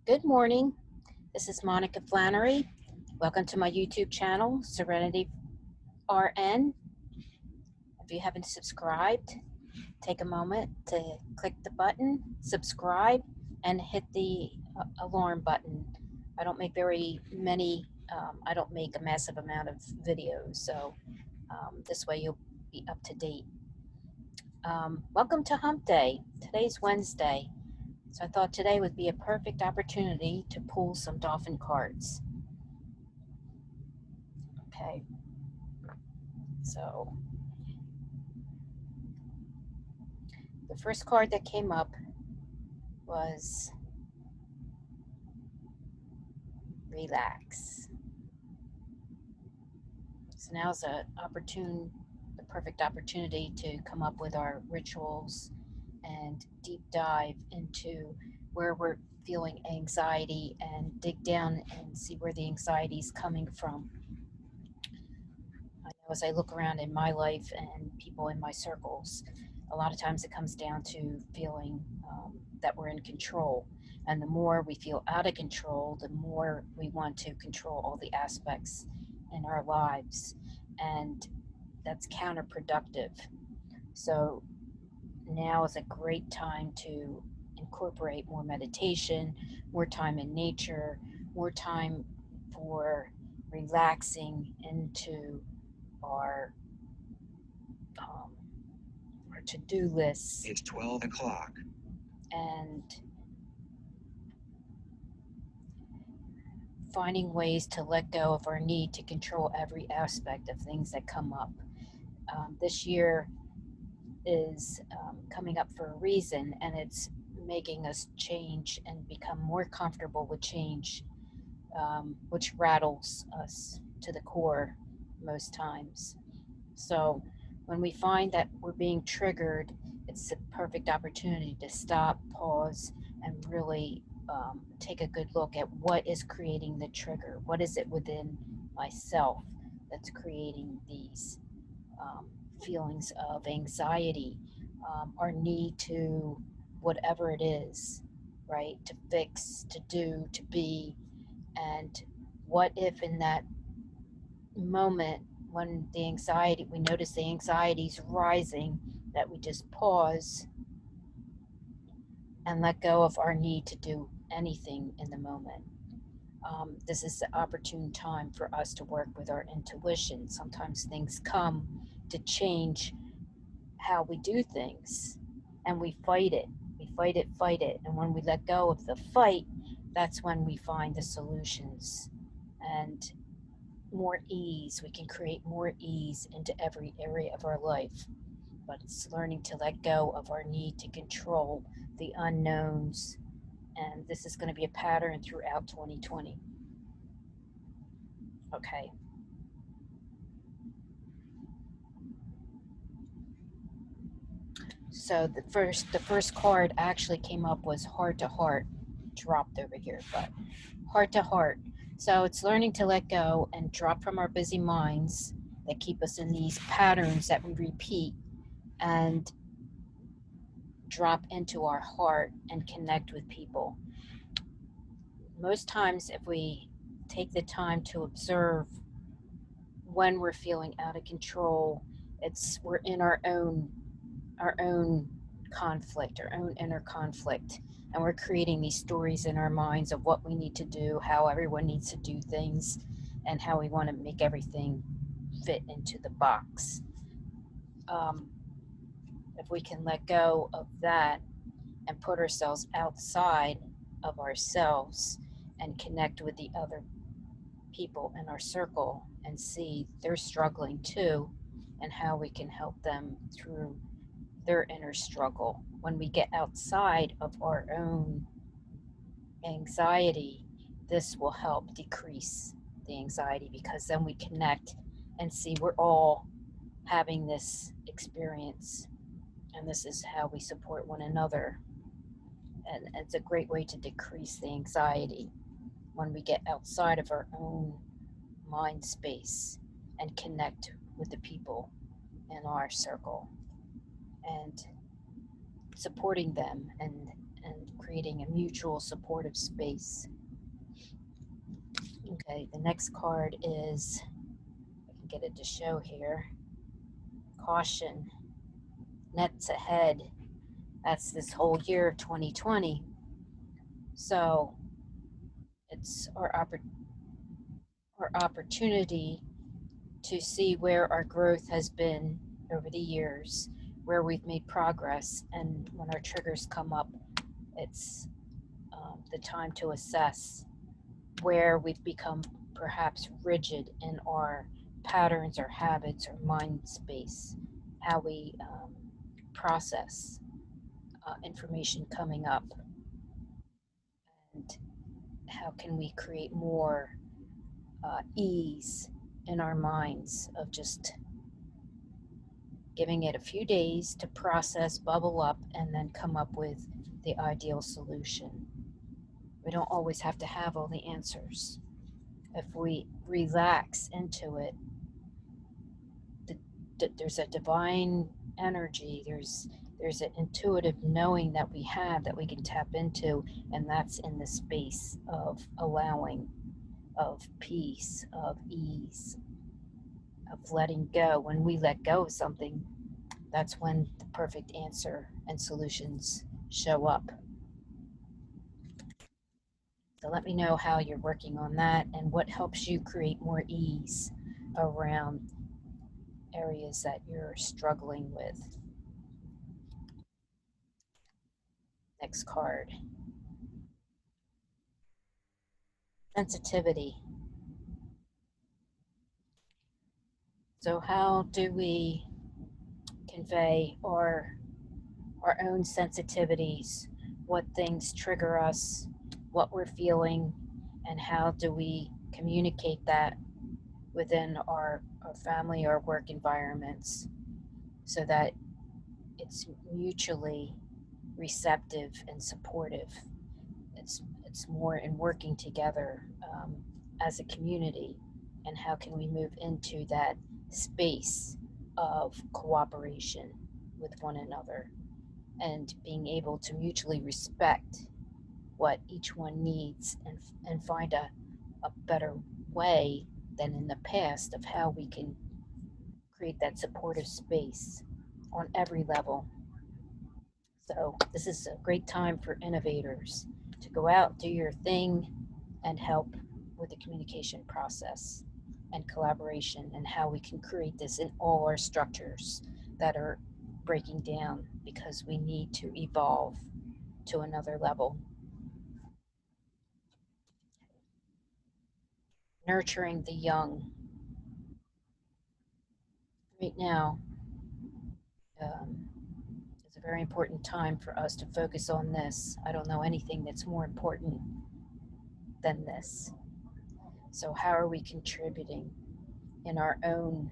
Good morning. This is Monica Flannery. Welcome to my YouTube channel, Serenity RN. If you haven't subscribed, take a moment to click the button, subscribe, and hit the alarm button. I don't make very many, I don't make a massive amount of videos, so this way you'll be up to date. Welcome to Hump Day. Today's Wednesday. So I thought today would be a perfect opportunity to pull some dolphin cards. Okay, so the first card that came up was Relax. So now's the perfect opportunity to come up with our rituals and deep dive into where we're feeling anxiety and dig down and see where the anxiety is coming from. I know as I look around in my life and people in my circles, a lot of times it comes down to feeling that we're in control. And the more we feel out of control, the more we want to control all the aspects in our lives. And that's counterproductive. So now is a great time to incorporate more meditation, more time in nature, more time for relaxing into our to-do lists. It's 12 o'clock. And finding ways to let go of our need to control every aspect of things that come up. This year is coming up for a reason, and it's making us change and become more comfortable with change, which rattles us to the core most times. So when we find that we're being triggered, it's a perfect opportunity to stop, pause, and really take a good look at what is creating the trigger. What is it within myself that's creating these feelings of anxiety, our need to whatever it is, right? To fix, to do, to be. And what if in that moment when we notice the anxiety's rising, that we just pause and let go of our need to do anything in the moment. This is the opportune time for us to work with our intuition. Sometimes things come to change how we do things, and we fight it. We fight it. And when we let go of the fight, that's when we find the solutions and more ease. We can create more ease into every area of our life. But it's learning to let go of our need to control the unknowns. And this is going to be a pattern throughout 2020. Okay. So the first card actually came up was Heart to Heart, dropped over here, but Heart to Heart. So it's learning to let go and drop from our busy minds that keep us in these patterns that we repeat, and drop into our heart and connect with people. Most times, if we take the time to observe when we're feeling out of control, we're in our own conflict, our own inner conflict, and we're creating these stories in our minds of what we need to do, how everyone needs to do things, and how we want to make everything fit into the box. If we can let go of that and put ourselves outside of ourselves and connect with the other people in our circle and see they're struggling too, and how we can help them through their inner struggle. When we get outside of our own anxiety, this will help decrease the anxiety, because then we connect and see we're all having this experience, and this is how we support one another. And it's a great way to decrease the anxiety when we get outside of our own mind space and connect with the people in our circle and supporting them and creating a mutual supportive space. Okay, the next card is, I can get it to show here, caution, nets ahead. That's this whole year of 2020. So it's our opportunity to see where our growth has been over the years, where we've made progress, and when our triggers come up, it's the time to assess where we've become perhaps rigid in our patterns or habits or mind space, how we process information coming up, and how can we create more ease in our minds of just giving it a few days to process, bubble up, and then come up with the ideal solution. We don't always have to have all the answers. If we relax into it, there's a divine energy, there's an intuitive knowing that we have that we can tap into, and that's in the space of allowing, of peace, of ease, of letting go. When we let go of something, that's when the perfect answer and solutions show up. So let me know how you're working on that and what helps you create more ease around areas that you're struggling with. Next card. Sensitivity. So how do we convey our own sensitivities, what things trigger us, what we're feeling, and how do we communicate that within our family or work environments so that it's mutually receptive and supportive. It's more in working together as a community, and how can we move into that space of cooperation with one another and being able to mutually respect what each one needs, and find a better way than in the past of how we can create that supportive space on every level. So this is a great time for innovators to go out, do your thing, and help with the communication process and collaboration, and how we can create this in all our structures that are breaking down because we need to evolve to another level. Nurturing the young. Right now, um, it's a very important time for us to focus on this. I don't know anything that's more important than this. So how are we contributing in our own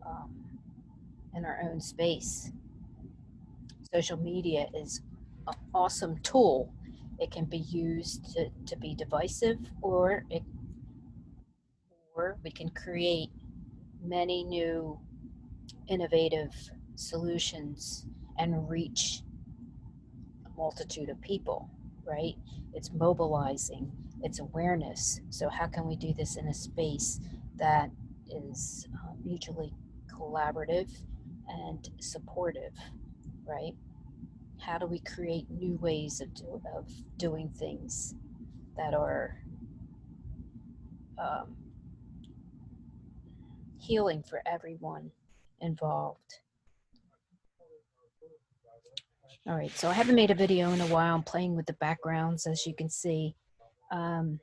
um, space? Social media is an awesome tool. It can be used to be divisive, or we can create many new innovative solutions and reach a multitude of people, right? It's mobilizing, it's awareness. So how can we do this in a space that is mutually collaborative and supportive, right? How do we create new ways of doing things that are um, healing for everyone involved? All right, so I haven't made a video in a while. I'm playing with the backgrounds, as you can see. Um,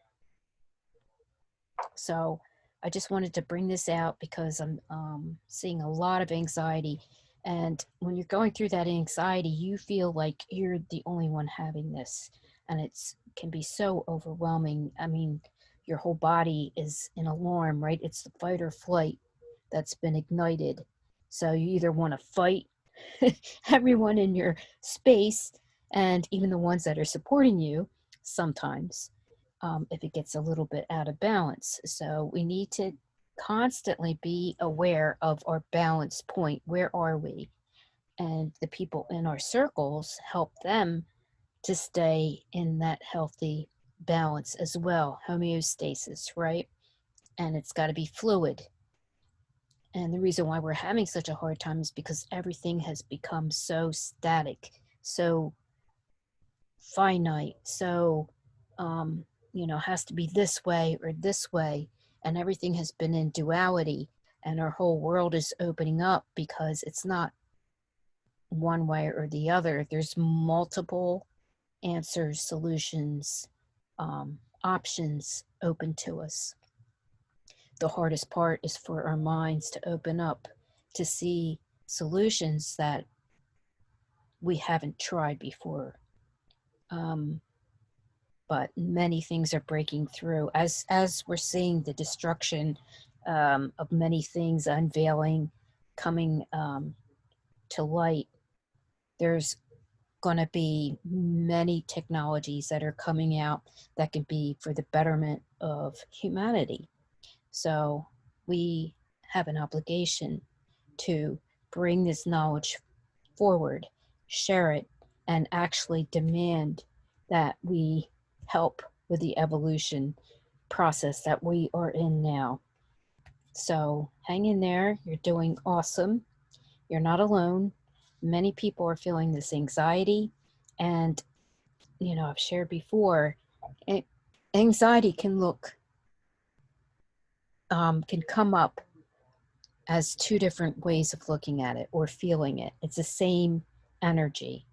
so I just wanted to bring this out because I'm seeing a lot of anxiety. And when you're going through that anxiety, you feel like you're the only one having this. And it's can be so overwhelming. I mean, your whole body is in alarm, right? It's the fight or flight that's been ignited. So you either want to fight everyone in your space, and even the ones that are supporting you sometimes, if it gets a little bit out of balance. So we need to constantly be aware of our balance point. Where are we? And the people in our circles help them to stay in that healthy balance as well, homeostasis, right? And it's got to be fluid. And the reason why we're having such a hard time is because everything has become so static, so finite, so, has to be this way or this way. And everything has been in duality. And our whole world is opening up because it's not one way or the other. There's multiple answers, solutions, options open to us. The hardest part is for our minds to open up to see solutions that we haven't tried before. But many things are breaking through as we're seeing the destruction of many things unveiling, coming to light. There's going to be many technologies that are coming out that can be for the betterment of humanity. So we have an obligation to bring this knowledge forward, share it, and actually demand that we help with the evolution process that we are in now. So hang in there. You're doing awesome. You're not alone. Many people are feeling this anxiety. And, I've shared before, anxiety can come up as two different ways of looking at it or feeling it. It's the same energy,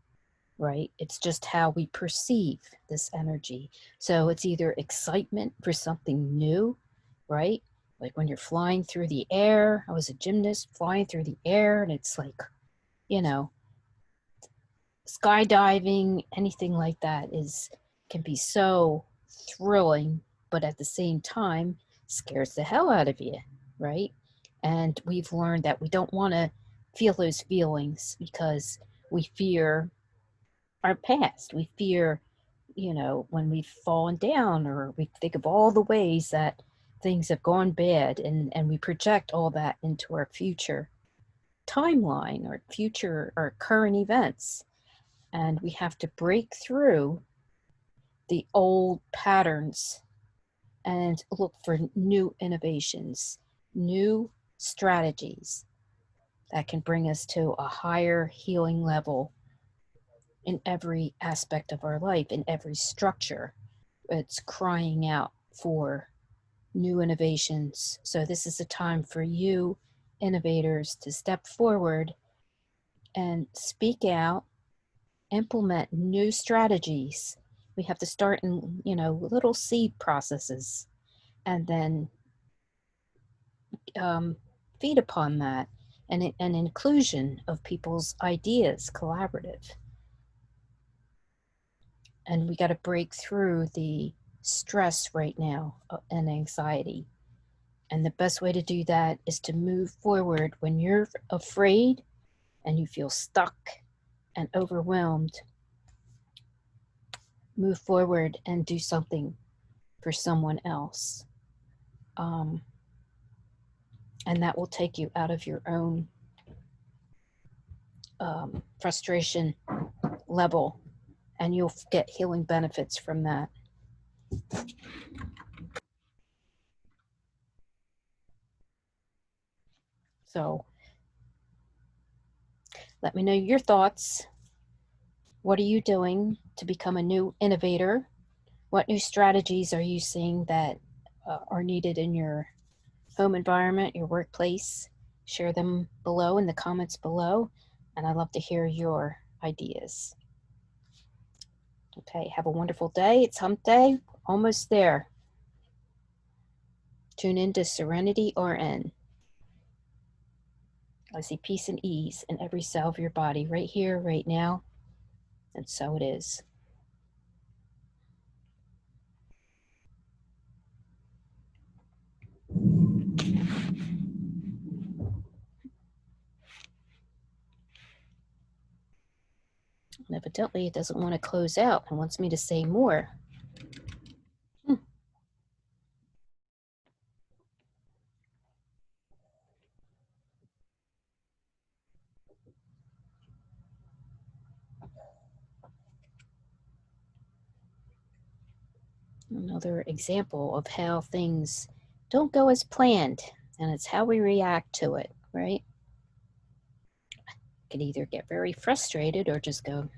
right? It's just how we perceive this energy. So it's either excitement for something new, right? Like when you're flying through the air. I was a gymnast flying through the air, and it's like, you know, skydiving, anything like that can be so thrilling, but at the same time scares the hell out of you, right? And we've learned that we don't want to feel those feelings because we fear our past. We fear, when we've fallen down, or we think of all the ways that things have gone bad, and we project all that into our future timeline or future or current events. And we have to break through the old patterns and look for new innovations, new strategies that can bring us to a higher healing level in every aspect of our life, in every structure. It's crying out for new innovations. So this is a time for you, innovators, to step forward and speak out, implement new strategies. We have to start in, little seed processes, and then feed upon that, and an inclusion of people's ideas, collaborative. And we got to break through the stress right now and anxiety. And the best way to do that is to move forward when you're afraid and you feel stuck and overwhelmed. Move forward and do something for someone else. And that will take you out of your own frustration level, and you'll get healing benefits from that. So let me know your thoughts. What are you doing to become a new innovator? What new strategies are you seeing that are needed in your home environment, your workplace? Share them below in the comments below, and I'd love to hear your ideas. Okay, have a wonderful day. It's Hump Day, almost there. Tune in to Serenity RN. I see peace and ease in every cell of your body, right here, right now, and so it is. And evidently it doesn't want to close out and wants me to say more. Another example of how things don't go as planned, and it's how we react to it, right? Could either get very frustrated or just go,